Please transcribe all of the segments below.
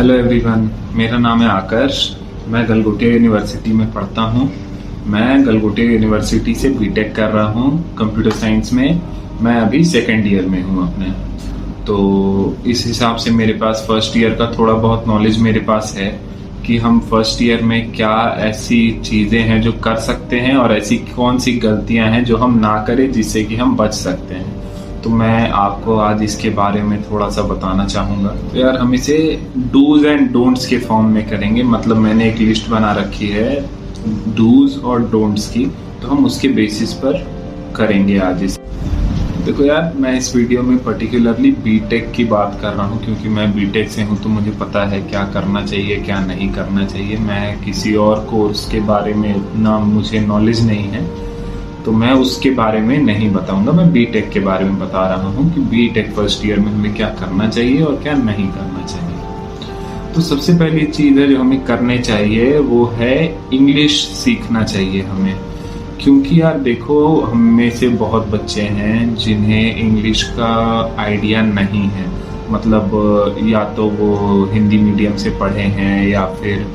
Hello everyone, मेरा नाम है आकर्ष। मैं गलगोटिया यूनिवर्सिटी में पढ़ता हूँ। मैं गलगोटिया यूनिवर्सिटी से बीटेक कर रहा हूँ कंप्यूटर साइंस में। मैं अभी सेकेंड ईयर में हूँ अपने। तो इस हिसाब से मेरे पास फर्स्ट ईयर का थोड़ा बहुत नॉलेज मेरे पास है कि हम फर्स्ट ईयर में क्या ऐसी चीज़ें हैं जो कर सकते हैं और ऐसी कौन सी गलतियां हैं जो हम ना करें जिससे कि हम बच सकते हैं। तो मैं आपको आज इसके बारे में थोड़ा सा बताना चाहूँगा। तो यार हम इसे डूज एंड डोंट्स के फॉर्म में करेंगे। मतलब मैंने एक लिस्ट बना रखी है डूज और डोंट्स की, तो हम उसके बेसिस पर करेंगे आज इस। देखो यार, मैं इस वीडियो में पर्टिकुलरली बीटेक की बात कर रहा हूँ क्योंकि मैं बीटेक से हूँ, तो मुझे पता है क्या करना चाहिए क्या नहीं करना चाहिए। मैं किसी और कोर्स के बारे में उतना मुझे नॉलेज नहीं है, तो मैं उसके बारे में नहीं बताऊंगा। मैं बीटेक के बारे में बता रहा हूँ कि बीटेक फर्स्ट ईयर में हमें क्या करना चाहिए और क्या नहीं करना चाहिए। तो सबसे पहली चीज़ है जो हमें करनी चाहिए वो है इंग्लिश सीखना चाहिए हमें। क्योंकि यार देखो, हम में से बहुत बच्चे हैं जिन्हें इंग्लिश का आइडिया नहीं है। मतलब या तो वो हिंदी मीडियम से पढ़े हैं या फिर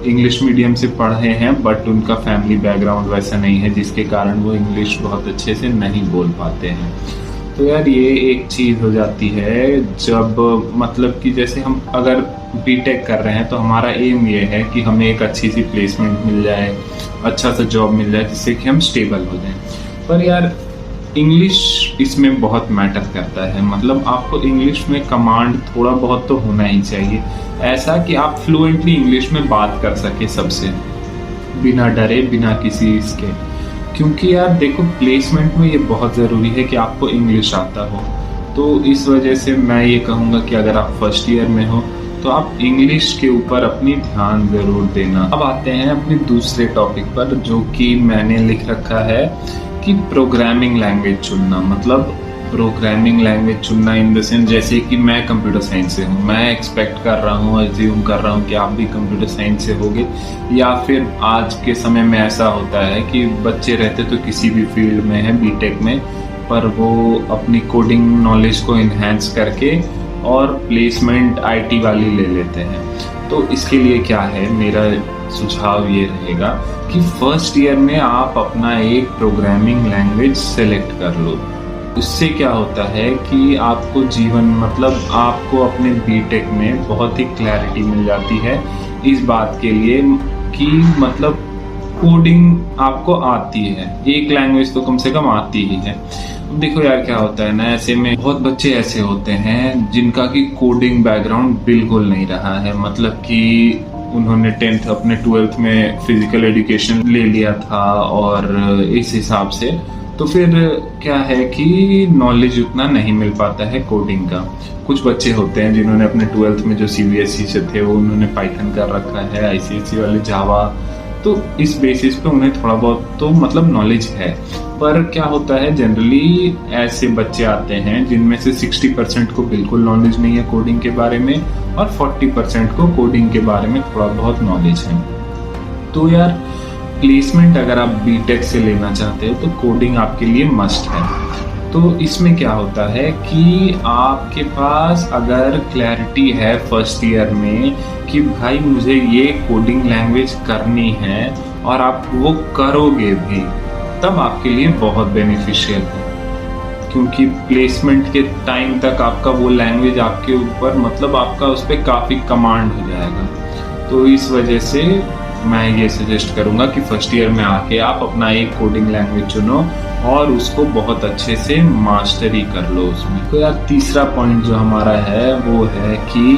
इंग्लिश मीडियम से पढ़े हैं, बट उनका फैमिली बैकग्राउंड वैसा नहीं है जिसके कारण वो इंग्लिश बहुत अच्छे से नहीं बोल पाते हैं। तो यार ये एक चीज़ हो जाती है जब मतलब कि जैसे हम अगर बीटेक कर रहे हैं तो हमारा एम ये है कि हमें एक अच्छी सी प्लेसमेंट मिल जाए, अच्छा सा जॉब मिल जाए जिससे कि हम स्टेबल हो जाएं। पर यार इंग्लिश इसमें बहुत मैटर करता है। मतलब आपको इंग्लिश में कमांड थोड़ा बहुत तो होना ही चाहिए, ऐसा कि आप फ्लुएंटली इंग्लिश में बात कर सके सबसे, बिना डरे बिना किसी इसके। क्योंकि यार देखो, प्लेसमेंट में ये बहुत ज़रूरी है कि आपको इंग्लिश आता हो। तो इस वजह से मैं ये कहूँगा कि अगर आप फर्स्ट ईयर में हो तो आप इंग्लिश के ऊपर अपनी ध्यान ज़रूर देना। अब आते हैं अपने दूसरे टॉपिक पर, जो कि मैंने लिख रखा है कि प्रोग्रामिंग लैंग्वेज चुनना। मतलब प्रोग्रामिंग लैंग्वेज चुनना इन द सेंस, जैसे कि मैं कंप्यूटर साइंस से हूँ, मैं एक्सपेक्ट कर रहा हूँ, अज्यूम कर रहा हूँ कि आप भी कंप्यूटर साइंस से होगे। या फिर आज के समय में ऐसा होता है कि बच्चे रहते तो किसी भी फील्ड में है बीटेक में, पर वो अपनी कोडिंग नॉलेज को इन्हेंस करके और प्लेसमेंट आईटी वाली ले लेते हैं। तो इसके लिए क्या है, मेरा सुझाव ये रहेगा कि फर्स्ट ईयर में आप अपना एक प्रोग्रामिंग लैंग्वेज सेलेक्ट कर लो। इससे क्या होता है कि आपको जीवन मतलब आपको अपने बीटेक में बहुत ही क्लैरिटी मिल जाती है इस बात के लिए कि मतलब कोडिंग आपको आती है, एक लैंग्वेज तो कम से कम आती ही है। देखो यार क्या होता है ना, ऐसे में बहुत बच्चे ऐसे होते हैं जिनका कि कोडिंग बैकग्राउंड बिल्कुल नहीं रहा है। मतलब कि उन्होंने 10th अपने 12th में फिजिकल एजुकेशन ले लिया था और इस हिसाब से तो फिर क्या है कि नॉलेज उतना नहीं मिल पाता है कोडिंग का। कुछ बच्चे होते हैं जिन्होंने अपने 12th में जो सीबीएसई से थे वो उन्होंने पाइथन कर रखा है, आईसीएसई वाले जावा। तो इस बेसिस पे उन्हें थोड़ा बहुत तो मतलब नॉलेज है। पर क्या होता है, जनरली ऐसे बच्चे आते हैं जिनमें से 60% को बिल्कुल नॉलेज नहीं है कोडिंग के बारे में और 40% को कोडिंग के बारे में थोड़ा बहुत नॉलेज है। तो यार प्लेसमेंट अगर आप बीटेक से लेना चाहते हो तो कोडिंग आपके लिए मस्ट है। तो इसमें क्या होता है कि आपके पास अगर क्लैरिटी है फर्स्ट ईयर में कि भाई मुझे ये कोडिंग लैंग्वेज करनी है और आप वो करोगे भी, तब आपके लिए बहुत बेनिफिशियल है। क्योंकि प्लेसमेंट के टाइम तक आपका वो लैंग्वेज आपके ऊपर मतलब आपका उस पर काफ़ी कमांड हो जाएगा। तो इस वजह से मैं ये सजेस्ट करूँगा कि फर्स्ट ईयर में आके आप अपना एक कोडिंग लैंग्वेज चुनो और उसको बहुत अच्छे से मास्टरी कर लो उसमें। तो यार तीसरा पॉइंट जो हमारा है वो है कि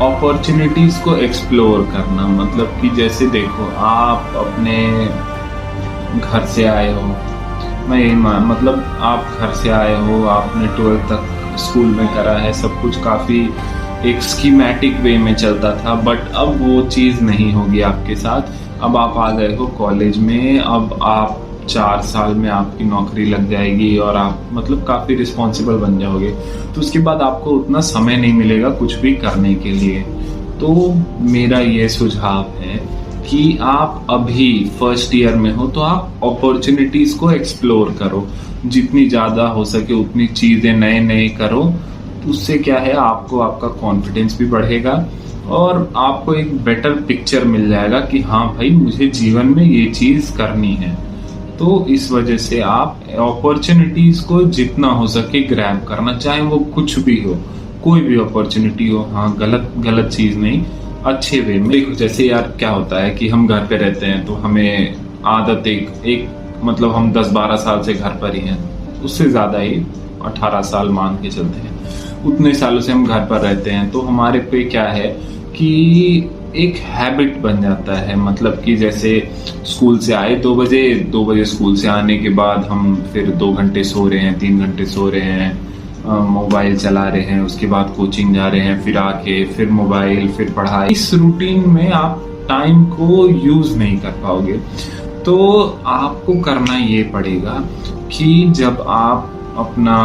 अपॉर्चुनिटीज़ को एक्सप्लोर करना। मतलब कि जैसे देखो, आप अपने घर से आए हो, मैं यही मतलब आप घर से आए हो, आपने 12th तक स्कूल में करा है, सब कुछ काफ़ी एक स्कीमेटिक वे में चलता था, बट अब वो चीज़ नहीं होगी आपके साथ। अब आप आ गए हो कॉलेज में, अब आप 4 साल में आपकी नौकरी लग जाएगी और आप मतलब काफ़ी रिस्पॉन्सिबल बन जाओगे। तो उसके बाद आपको उतना समय नहीं मिलेगा कुछ भी करने के लिए। तो मेरा ये सुझाव है कि आप अभी फर्स्ट ईयर में हो तो आप अपॉर्चुनिटीज़ को एक्सप्लोर करो, जितनी ज़्यादा हो सके उतनी चीज़ें नए नए करो। उससे क्या है, आपको आपका कॉन्फिडेंस भी बढ़ेगा और आपको एक बेटर पिक्चर मिल जाएगा कि हाँ भाई मुझे जीवन में ये चीज करनी है। तो इस वजह से आप अपॉर्चुनिटीज को जितना हो सके ग्रैब करना, चाहे वो कुछ भी हो, कोई भी अपॉर्चुनिटी हो। हाँ, गलत गलत चीज नहीं, अच्छे वे में। देखो जैसे यार क्या होता है कि हम घर पे रहते हैं तो हमें आदत एक मतलब हम 10-12 साल से घर पर ही हैं, उससे ज्यादा ही 18 साल मान के चलते हैं, उतने सालों से हम घर पर रहते हैं। तो हमारे पे क्या है कि एक हैबिट बन जाता है, मतलब कि जैसे स्कूल से आए 2 बजे स्कूल से आने के बाद हम फिर 2 घंटे सो रहे हैं, 3 घंटे सो रहे हैं, मोबाइल चला रहे हैं, उसके बाद कोचिंग जा रहे हैं, फिर आके फिर मोबाइल, फिर पढ़ाई। इस रूटीन में आप टाइम को यूज नहीं कर पाओगे। तो आपको करना ये पड़ेगा कि जब आप अपना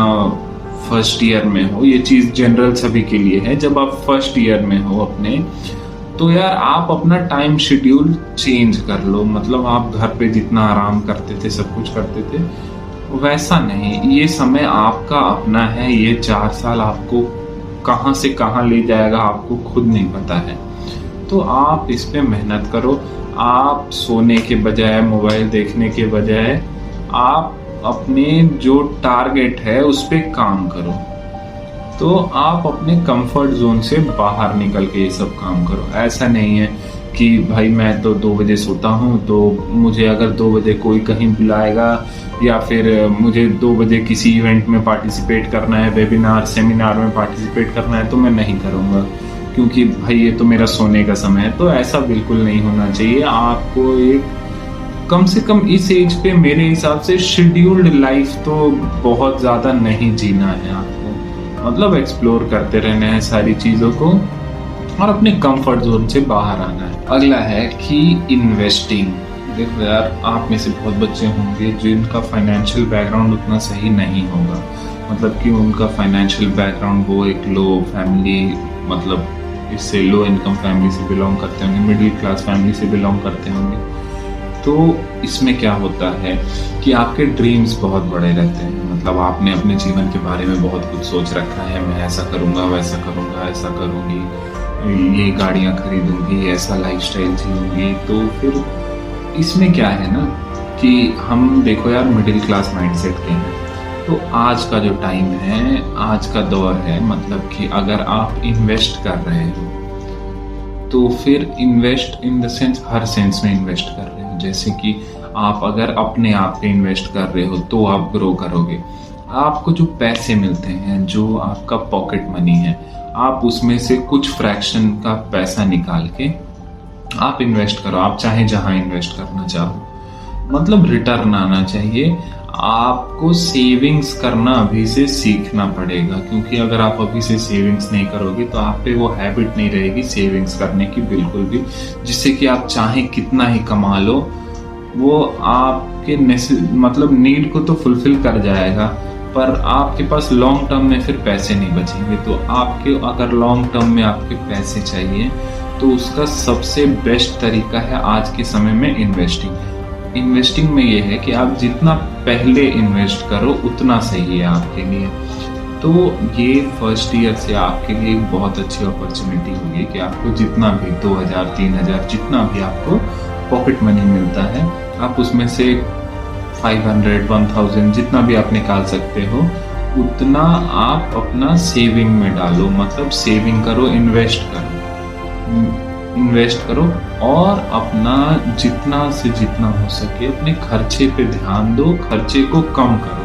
फर्स्ट ईयर में हो, ये चीज जनरल सभी के लिए है, जब आप फर्स्ट ईयर में हो अपने, तो यार आप अपना टाइम शेड्यूल चेंज कर लो। मतलब आप घर पे जितना आराम करते थे, सब कुछ करते थे, वैसा नहीं। ये समय आपका अपना है। ये 4 साल आपको कहाँ से कहाँ ले जाएगा आपको खुद नहीं पता है। तो आप इस पे मेहनत करो। आप सोने के बजाय, मोबाइल देखने के बजाय, आप अपने जो टारगेट है उस पे काम करो। तो आप अपने कंफर्ट जोन से बाहर निकल के ये सब काम करो। ऐसा नहीं है कि भाई मैं तो 2 बजे सोता हूँ, तो मुझे अगर 2 बजे कोई कहीं बुलाएगा या फिर मुझे 2 बजे किसी इवेंट में पार्टिसिपेट करना है, वेबिनार सेमिनार में पार्टिसिपेट करना है, तो मैं नहीं करूँगा क्योंकि भाई ये तो मेरा सोने का समय है। तो ऐसा बिल्कुल नहीं होना चाहिए। आपको एक कम से कम इस एज पे मेरे हिसाब से शेड्यूल्ड लाइफ तो बहुत ज्यादा नहीं जीना है आपको। मतलब एक्सप्लोर करते रहना है सारी चीजों को और अपने कंफर्ट जोन से बाहर आना है। अगला है कि इन्वेस्टिंग। देखो यार, आप में से बहुत बच्चे होंगे जिनका फाइनेंशियल बैकग्राउंड उतना सही नहीं होगा। मतलब कि उनका फाइनेंशियल बैकग्राउंड वो एक लो फैमिली, मतलब इससे लो इनकम फैमिली से बिलोंग करते होंगे, मिडिल क्लास फैमिली से बिलोंग करते होंगे। तो इसमें क्या होता है कि आपके ड्रीम्स बहुत बड़े रहते हैं। मतलब आपने अपने जीवन के बारे में बहुत कुछ सोच रखा है, मैं ऐसा करूँगा, वैसा करूँगा, ऐसा करूँगी, ये गाड़ियाँ खरीदूंगी, ऐसा लाइफस्टाइल जीऊंगी। तो फिर इसमें क्या है ना कि हम देखो यार मिडिल क्लास माइंडसेट के हैं। तो आज का जो टाइम है, आज का दौर है, मतलब कि अगर आप इन्वेस्ट कर रहे हो तो फिर invest in the sense her sense में इन्वेस्ट कर रहे हो। जैसे कि आप अगर अपने आप पे इन्वेस्ट कर रहे हो तो आप ग्रो करोगे। आपको जो पैसे मिलते हैं, जो आपका पॉकेट मनी है, आप उसमें से कुछ फ्रैक्शन का पैसा निकाल के आप इन्वेस्ट करो। आप चाहे जहां इन्वेस्ट करना चाहो, मतलब रिटर्न आना चाहिए। आपको सेविंग्स करना अभी से सीखना पड़ेगा, क्योंकि अगर आप अभी से सेविंग्स नहीं करोगे तो आप पे वो हैबिट नहीं रहेगी सेविंग्स करने की बिल्कुल भी, जिससे कि आप चाहे कितना ही कमा लो, वो आपके मतलब नीड को तो फुलफिल कर जाएगा, पर आपके पास लॉन्ग टर्म में फिर पैसे नहीं बचेंगे। तो आपके अगर लॉन्ग टर्म में आपके पैसे चाहिए तो उसका सबसे बेस्ट तरीका है आज के समय में इन्वेस्टिंग। इन्वेस्टिंग में ये है कि आप जितना पहले इन्वेस्ट करो उतना सही है आपके लिए। तो ये फर्स्ट ईयर से आपके लिए एक बहुत अच्छी अपॉर्चुनिटी होगी कि आपको जितना भी 2000, 3000 जितना भी आपको पॉकेट मनी मिलता है, आप उसमें से 500, 1000 जितना भी आप निकाल सकते हो, उतना आप अपना सेविंग में डालो। मतलब सेविंग करो, इन्वेस्ट करो और अपना जितना से जितना हो सके अपने खर्चे पे ध्यान दो, खर्चे को कम करो।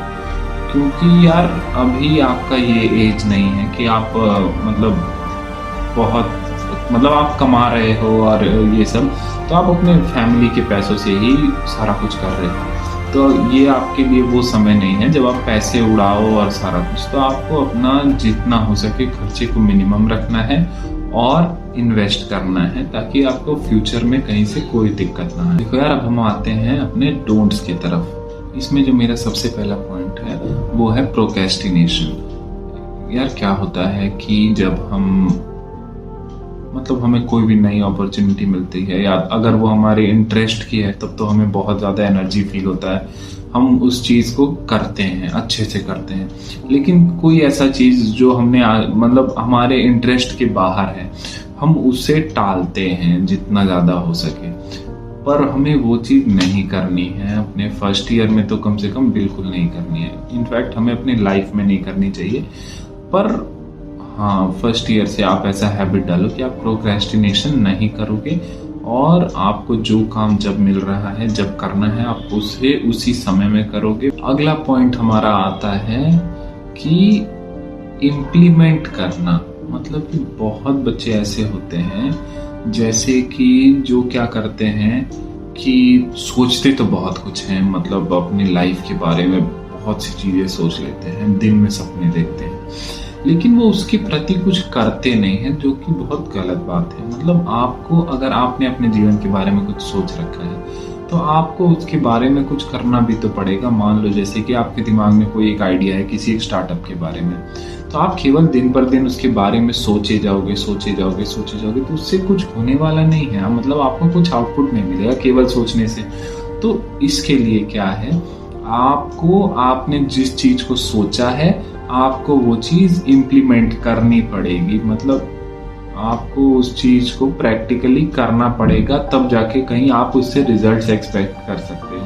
क्योंकि यार अभी आपका ये एज नहीं है कि आप मतलब आप कमा रहे हो और ये सब, तो आप अपने फैमिली के पैसों से ही सारा कुछ कर रहे हो। तो ये आपके लिए वो समय नहीं है जब आप पैसे उड़ाओ और सारा कुछ। तो आपको अपना जितना हो सके खर्चे को मिनिमम रखना है और इन्वेस्ट करना है, ताकि आपको फ्यूचर में कहीं से कोई दिक्कत ना आए। देखो यार, अब हम आते हैं अपने डोंट्स की तरफ। इसमें जो मेरा सबसे पहला पॉइंट है वो है प्रोक्रेस्टिनेशन। यार क्या होता है कि जब हमें कोई भी नई अपॉर्चुनिटी मिलती है, या अगर वो हमारे इंटरेस्ट की है, तब तो हमें बहुत ज़्यादा एनर्जी फील होता है, हम उस चीज़ को करते हैं, अच्छे से करते हैं। लेकिन कोई ऐसा चीज़ जो हमने हमारे इंटरेस्ट के बाहर है, हम उसे टालते हैं जितना ज़्यादा हो सके, पर हमें वो चीज़ नहीं करनी है। अपने फर्स्ट ईयर में तो कम से कम बिल्कुल नहीं करनी है, इनफैक्ट हमें अपनी लाइफ में नहीं करनी चाहिए। पर हाँ, फर्स्ट ईयर से आप ऐसा हैबिट डालो कि आप प्रोक्रेस्टिनेशन नहीं करोगे और आपको जो काम जब मिल रहा है, जब करना है, आप उसे उसी समय में करोगे। अगला पॉइंट हमारा आता है कि इम्प्लीमेंट करना। मतलब कि बहुत बच्चे ऐसे होते हैं जैसे कि जो क्या करते हैं कि सोचते तो बहुत कुछ हैं, मतलब अपनी लाइफ के बारे में बहुत सी चीज़ें सोच लेते हैं, दिन में सपने देखते हैं, लेकिन वो उसके प्रति कुछ करते नहीं हैं, जो कि बहुत गलत बात है। मतलब आपको, अगर आपने अपने जीवन के बारे में कुछ सोच रखा है तो आपको उसके बारे में कुछ करना भी तो पड़ेगा। मान लो जैसे कि आपके दिमाग में कोई एक आइडिया है किसी एक स्टार्टअप के बारे में, तो आप केवल दिन पर दिन उसके बारे में सोचे जाओगे तो उससे कुछ होने वाला नहीं है। मतलब आपको कुछ आउटपुट नहीं मिलेगा केवल सोचने से। तो इसके लिए क्या है, आपको, आपने जिस चीज को सोचा है आपको वो चीज इम्प्लीमेंट करनी पड़ेगी। मतलब आपको उस चीज को प्रैक्टिकली करना पड़ेगा, तब जाके कहीं आप उससे रिजल्ट्स एक्सपेक्ट कर सकते हो।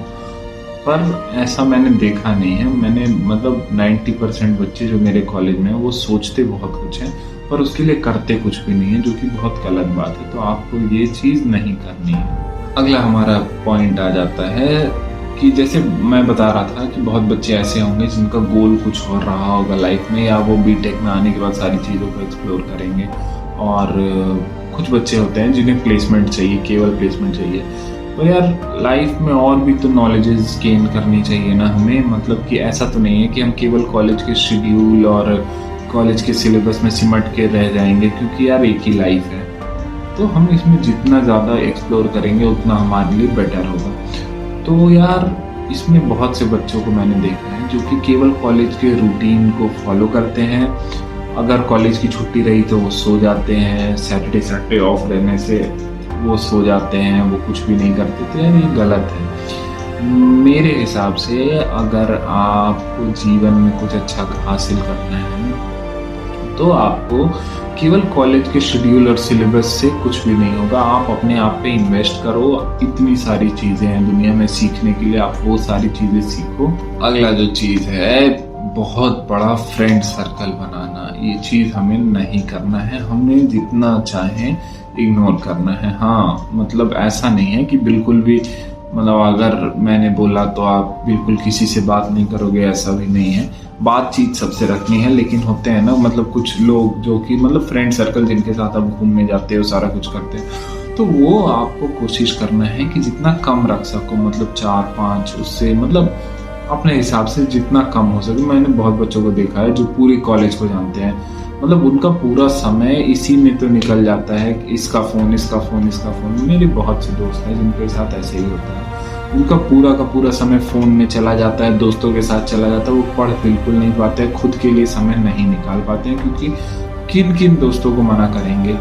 पर ऐसा मैंने देखा नहीं है। मैंने मतलब 90% बच्चे जो मेरे कॉलेज में हैं वो सोचते बहुत कुछ है पर उसके लिए करते कुछ भी नहीं है, जो कि बहुत गलत बात है। तो आपको ये चीज नहीं करनी है। अगला हमारा पॉइंट आ जाता है कि जैसे मैं बता रहा था कि बहुत बच्चे ऐसे होंगे जिनका गोल कुछ और रहा होगा लाइफ में, या वो बीटेक में आने के बाद सारी चीज़ों को एक्सप्लोर करेंगे। और कुछ बच्चे होते हैं जिन्हें प्लेसमेंट चाहिए, केवल प्लेसमेंट चाहिए। पर यार लाइफ में और भी तो नॉलेजेस गेन करनी चाहिए ना हमें। मतलब कि ऐसा तो नहीं है कि हम केवल कॉलेज के शेड्यूल और कॉलेज के सिलेबस में सिमट के रह जाएंगे, क्योंकि यार एक ही लाइफ है। तो हम इसमें जितना ज़्यादा एक्सप्लोर करेंगे उतना हमारे लिए बेटर होगा। तो यार इसमें बहुत से बच्चों को मैंने देखा है जो कि केवल कॉलेज के रूटीन को फॉलो करते हैं। अगर कॉलेज की छुट्टी रही तो वो सो जाते हैं, सैटरडे संडे ऑफ रहने से वो सो जाते हैं, वो कुछ भी नहीं करते। तो यार ये गलत है मेरे हिसाब से। अगर आपको जीवन में कुछ अच्छा हासिल करना है तो आपको केवल कॉलेज के शेड्यूल और सिलेबस से कुछ भी नहीं होगा। आप अपने आप पे इन्वेस्ट करो। इतनी सारी चीज़ें हैं दुनिया में सीखने के लिए, आप वो सारी चीज़ें सीखो। अगला जो चीज़ है, बहुत बड़ा फ्रेंड सर्कल बनाना। ये चीज़ हमें नहीं करना है। हमें जितना चाहे इग्नोर करना है। हाँ, मतलब ऐसा नहीं है कि बिल्कुल भी, मतलब अगर मैंने बोला तो आप बिल्कुल किसी से बात नहीं करोगे, ऐसा भी नहीं है। बातचीत सबसे रखनी है, लेकिन होते हैं ना मतलब कुछ लोग जो कि मतलब फ्रेंड सर्कल जिनके साथ आप घूमने जाते हो, सारा कुछ करते हो, तो वो आपको कोशिश करना है कि जितना कम रख सको। मतलब 4-5, उससे मतलब अपने हिसाब से जितना कम हो सके। मैंने बहुत बच्चों को देखा है जो पूरे कॉलेज को जानते हैं, मतलब उनका पूरा समय इसी में तो निकल जाता है, इसका फ़ोन। मेरे बहुत से दोस्त हैं जिनके साथ ऐसे ही होता है। उनका पूरा का पूरा समय फ़ोन में चला जाता है, दोस्तों के साथ चला जाता है। वो पढ़ बिल्कुल नहीं पाते हैं, खुद के लिए समय नहीं निकाल पाते हैं, क्योंकि किन किन दोस्तों को मना करेंगे।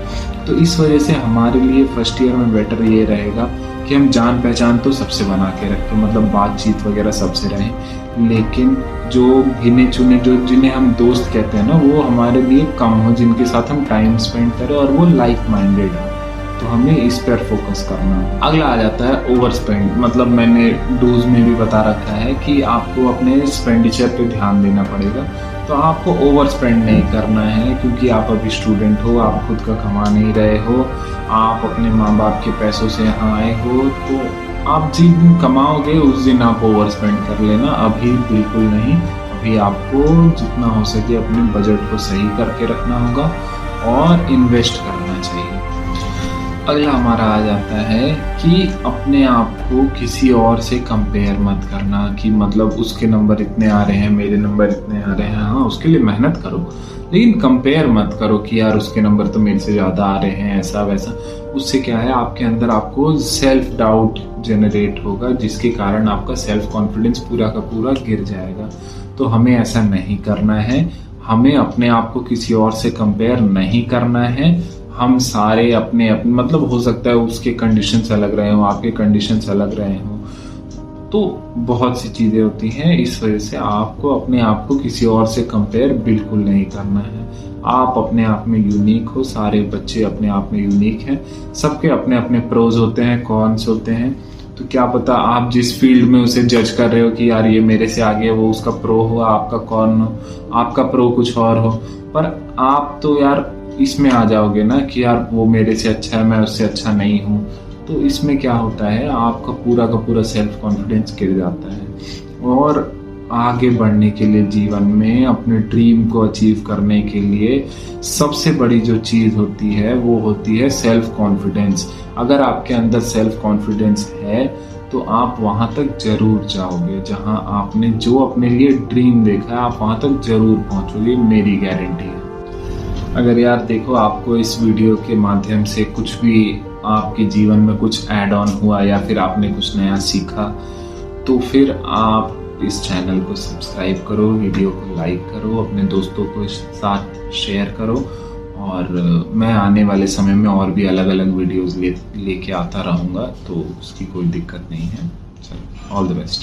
तो इस वजह से हमारे लिए फर्स्ट ईयर में बेटर ये रहेगा कि हम जान पहचान तो सबसे बना के रखें, मतलब बातचीत वगैरह सबसे रहें, लेकिन जो गिने चुने जो जिन्हें हम दोस्त कहते हैं ना, वो हमारे लिए कम हो, जिनके साथ हम टाइम स्पेंड करें और वो लाइक माइंडेड है। तो हमें इस पर फोकस करना है। अगला आ जाता है ओवर स्पेंड। मतलब मैंने डूज में भी बता रखा है कि आपको अपने एक्सपेंडिचर पे ध्यान देना पड़ेगा। तो आपको ओवर स्पेंड नहीं करना है, क्योंकि आप अभी स्टूडेंट हो, आप खुद का कमा नहीं रहे हो, आप अपने माँ बाप के पैसों से यहाँ आए हो। तो आप जिस दिन कमाओगे उस दिन आप ओवर स्पेंड कर लेना, अभी बिल्कुल नहीं। अभी आपको जितना हो सके अपने बजट को सही करके रखना होगा और इन्वेस्ट करना चाहिए। अगला हमारा आ जाता है कि अपने आप को किसी और से कंपेयर मत करना, कि मतलब उसके नंबर इतने आ रहे हैं, मेरे नंबर इतने आ रहे हैं। हाँ, उसके लिए मेहनत करो, लेकिन कंपेयर मत करो कि यार उसके नंबर तो मेरे से ज़्यादा आ रहे हैं, ऐसा वैसा। उससे क्या है, आपके अंदर आपको सेल्फ डाउट जनरेट होगा, जिसके कारण आपका सेल्फ कॉन्फिडेंस पूरा का पूरा गिर जाएगा। तो हमें ऐसा नहीं करना है। हमें अपने आप को किसी और से कंपेयर नहीं करना है। हम सारे अपने मतलब हो सकता है उसके कंडीशंस अलग रहे हो, आपके कंडीशंस अलग रहे हो, तो बहुत सी चीज़ें होती हैं, इस वजह से आपको अपने आप को किसी और से कंपेयर बिल्कुल नहीं करना है। आप अपने आप में यूनिक हो, सारे बच्चे अपने आप में यूनिक हैं, सबके अपने अपने प्रोज होते हैं, कॉन्स होते हैं। तो क्या पता आप जिस फील्ड में उसे जज कर रहे हो कि यार ये मेरे से आगे है, वो उसका प्रो हो, आपका कॉन हो, आपका प्रो कुछ और हो, पर आप तो यार इसमें आ जाओगे ना कि यार वो मेरे से अच्छा है, मैं उससे अच्छा नहीं हूँ। तो इसमें क्या होता है, आपका पूरा का पूरा सेल्फ कॉन्फिडेंस गिर जाता है। और आगे बढ़ने के लिए जीवन में अपने ड्रीम को अचीव करने के लिए सबसे बड़ी जो चीज़ होती है वो होती है सेल्फ कॉन्फिडेंस। अगर आपके अंदर सेल्फ कॉन्फिडेंस है तो आप वहाँ तक जरूर जाओगे, जहाँ आपने जो अपने लिए ड्रीम देखा है आप वहाँ तक जरूर पहुँचोगे, मेरी गारंटी है। अगर यार देखो आपको इस वीडियो के माध्यम से कुछ भी आपके जीवन में कुछ ऐड ऑन हुआ या फिर आपने कुछ नया सीखा, तो फिर आप इस चैनल को सब्सक्राइब करो, वीडियो को लाइक करो, अपने दोस्तों को साथ शेयर करो। और मैं आने वाले समय में और भी अलग अलग वीडियोस लेके आता रहूँगा, तो उसकी कोई दिक्कत नहीं है। चलो, ऑल द बेस्ट।